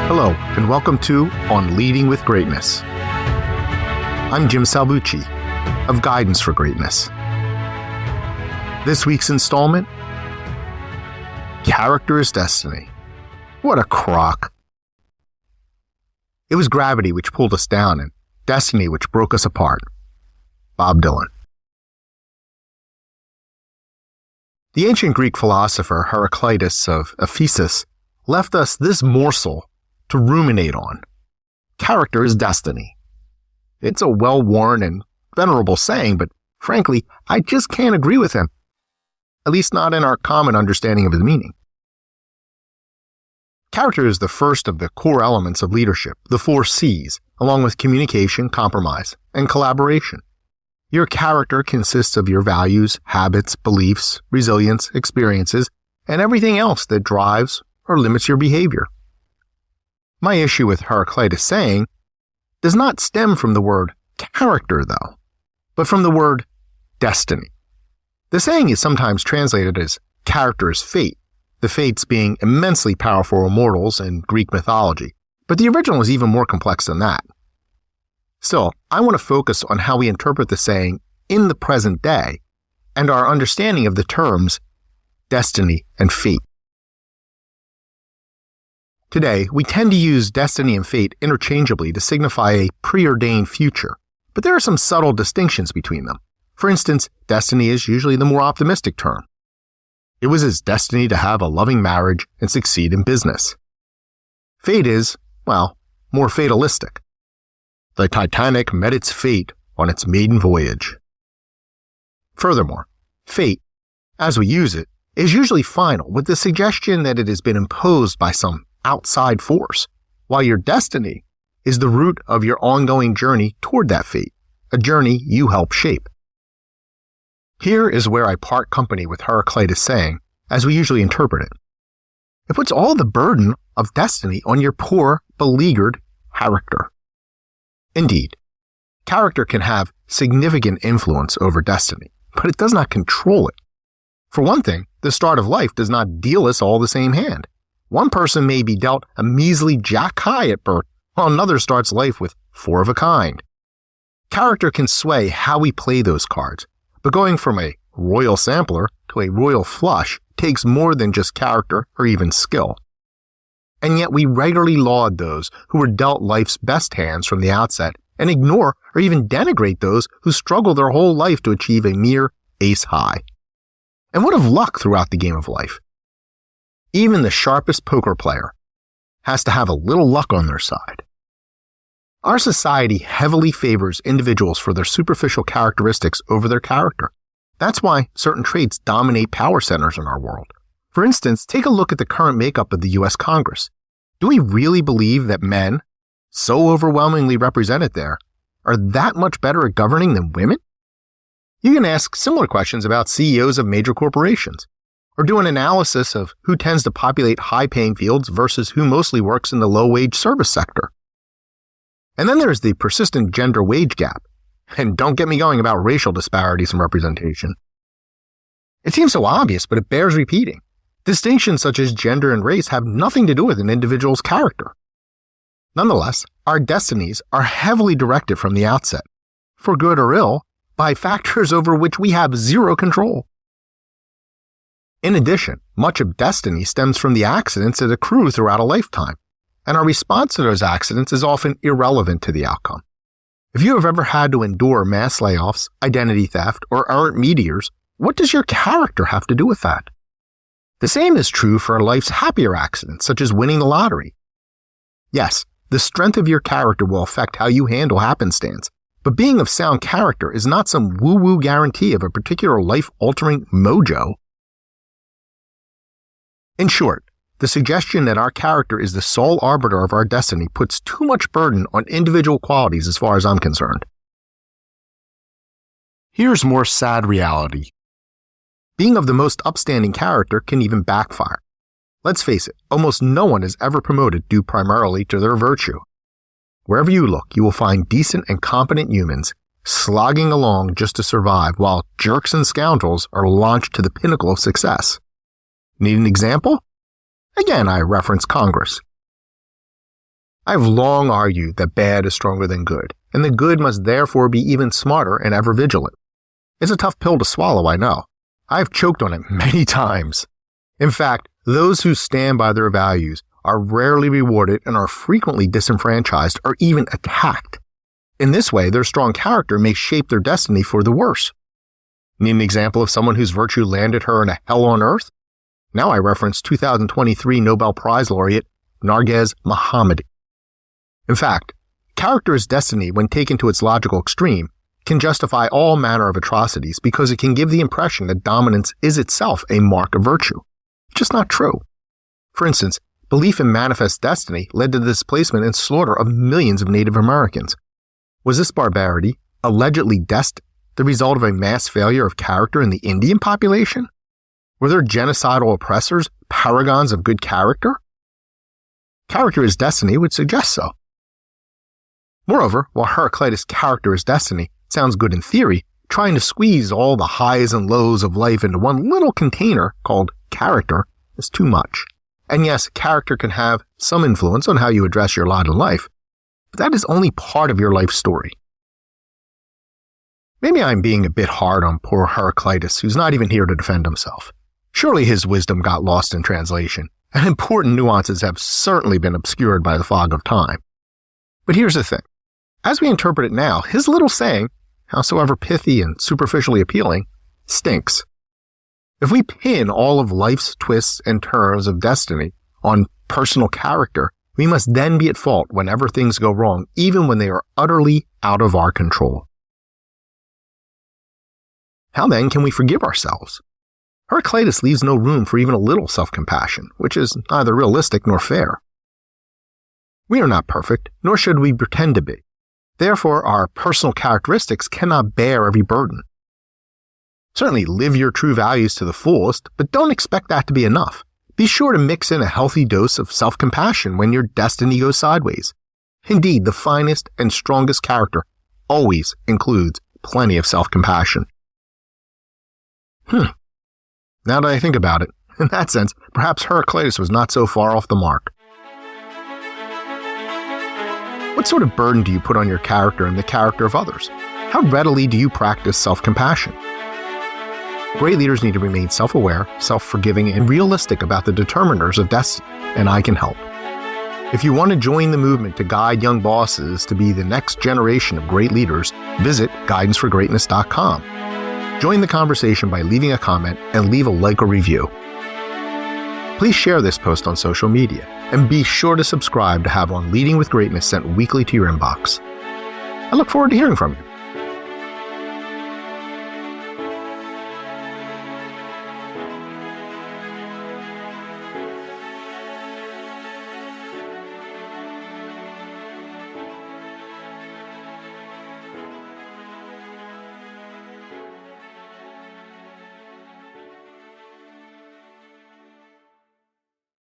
Hello, and welcome to On Leading with Greatness. I'm Jim Salvucci of Guidance for Greatness. This week's installment, Character is Destiny. What a crock. It was gravity which pulled us down and destiny which broke us apart. Bob Dylan. The ancient Greek philosopher Heraclitus of Ephesus left us this morsel to ruminate on. Character is destiny. It's a well-worn and venerable saying, but frankly, I just can't agree with him. At least not in our common understanding of his meaning. Character is the first of the core elements of leadership, the 4 C's, along with communication, compromise, and collaboration. Your character consists of your values, habits, beliefs, resilience, experiences, and everything else that drives or limits your behavior. My issue with Heraclitus' saying does not stem from the word character, though, but from the word destiny. The saying is sometimes translated as character is fate, the fates being immensely powerful immortals in Greek mythology, but the original is even more complex than that. Still, I want to focus on how we interpret the saying in the present day and our understanding of the terms destiny and fate. Today, we tend to use destiny and fate interchangeably to signify a preordained future, but there are some subtle distinctions between them. For instance, destiny is usually the more optimistic term. It was his destiny to have a loving marriage and succeed in business. Fate is, well, more fatalistic. The Titanic met its fate on its maiden voyage. Furthermore, fate, as we use it, is usually final with the suggestion that it has been imposed by some outside force, while your destiny is the root of your ongoing journey toward that fate, a journey you help shape. Here is where I part company with Heraclitus' saying, as we usually interpret it. It puts all the burden of destiny on your poor, beleaguered character. Indeed, character can have significant influence over destiny, but it does not control it. For one thing, the start of life does not deal us all the same hand. One person may be dealt a measly jack high at birth, while another starts life with 4 of a kind. Character can sway how we play those cards, but going from a royal sampler to a royal flush takes more than just character or even skill. And yet we regularly laud those who were dealt life's best hands from the outset and ignore or even denigrate those who struggle their whole life to achieve a mere ace high. And what of luck throughout the game of life? Even the sharpest poker player has to have a little luck on their side. Our society heavily favors individuals for their superficial characteristics over their character. That's why certain traits dominate power centers in our world. For instance, take a look at the current makeup of the U.S. Congress. Do we really believe that men, so overwhelmingly represented there, are that much better at governing than women? You can ask similar questions about CEOs of major corporations, or do an analysis of who tends to populate high-paying fields versus who mostly works in the low-wage service sector. And then there's the persistent gender wage gap. And don't get me going about racial disparities in representation. It seems so obvious, but it bears repeating. Distinctions such as gender and race have nothing to do with an individual's character. Nonetheless, our destinies are heavily directed from the outset, for good or ill, by factors over which we have zero control. In addition, much of destiny stems from the accidents that accrue throughout a lifetime, and our response to those accidents is often irrelevant to the outcome. If you have ever had to endure mass layoffs, identity theft, or errant meteors, what does your character have to do with that? The same is true for life's happier accidents, such as winning the lottery. Yes, the strength of your character will affect how you handle happenstance, but being of sound character is not some woo-woo guarantee of a particular life-altering mojo. In short, the suggestion that our character is the sole arbiter of our destiny puts too much burden on individual qualities as far as I'm concerned. Here's more sad reality. Being of the most upstanding character can even backfire. Let's face it, almost no one is ever promoted due primarily to their virtue. Wherever you look, you will find decent and competent humans slogging along just to survive, while jerks and scoundrels are launched to the pinnacle of success. Need an example? Again, I reference Congress. I have long argued that bad is stronger than good, and the good must therefore be even smarter and ever vigilant. It's a tough pill to swallow, I know. I have choked on it many times. In fact, those who stand by their values are rarely rewarded and are frequently disenfranchised or even attacked. In this way, their strong character may shape their destiny for the worse. Need an example of someone whose virtue landed her in a hell on earth? Now I reference 2023 Nobel Prize laureate Narges Mohammadi. In fact, character as destiny, when taken to its logical extreme, can justify all manner of atrocities because it can give the impression that dominance is itself a mark of virtue. It's just not true. For instance, belief in manifest destiny led to the displacement and slaughter of millions of Native Americans. Was this barbarity, allegedly destined, the result of a mass failure of character in the Indian population? Were their genocidal oppressors paragons of good character? Character as destiny would suggest so. Moreover, while Heraclitus' character as destiny sounds good in theory, trying to squeeze all the highs and lows of life into one little container called character is too much. And yes, character can have some influence on how you address your lot in life, but that is only part of your life story. Maybe I'm being a bit hard on poor Heraclitus, who's not even here to defend himself. Surely his wisdom got lost in translation, and important nuances have certainly been obscured by the fog of time. But here's the thing. As we interpret it now, his little saying, howsoever pithy and superficially appealing, stinks. If we pin all of life's twists and turns of destiny on personal character, we must then be at fault whenever things go wrong, even when they are utterly out of our control. How then can we forgive ourselves? Heraclitus leaves no room for even a little self-compassion, which is neither realistic nor fair. We are not perfect, nor should we pretend to be. Therefore, our personal characteristics cannot bear every burden. Certainly live your true values to the fullest, but don't expect that to be enough. Be sure to mix in a healthy dose of self-compassion when your destiny goes sideways. Indeed, the finest and strongest character always includes plenty of self-compassion. Now that I think about it, in that sense, perhaps Heraclitus was not so far off the mark. What sort of burden do you put on your character and the character of others? How readily do you practice self-compassion? Great leaders need to remain self-aware, self-forgiving, and realistic about the determiners of destiny, and I can help. If you want to join the movement to guide young bosses to be the next generation of great leaders, visit guidanceforgreatness.com. Join the conversation by leaving a comment and leave a like or review. Please share this post on social media, and be sure to subscribe to have On Leading with Greatness sent weekly to your inbox. I look forward to hearing from you.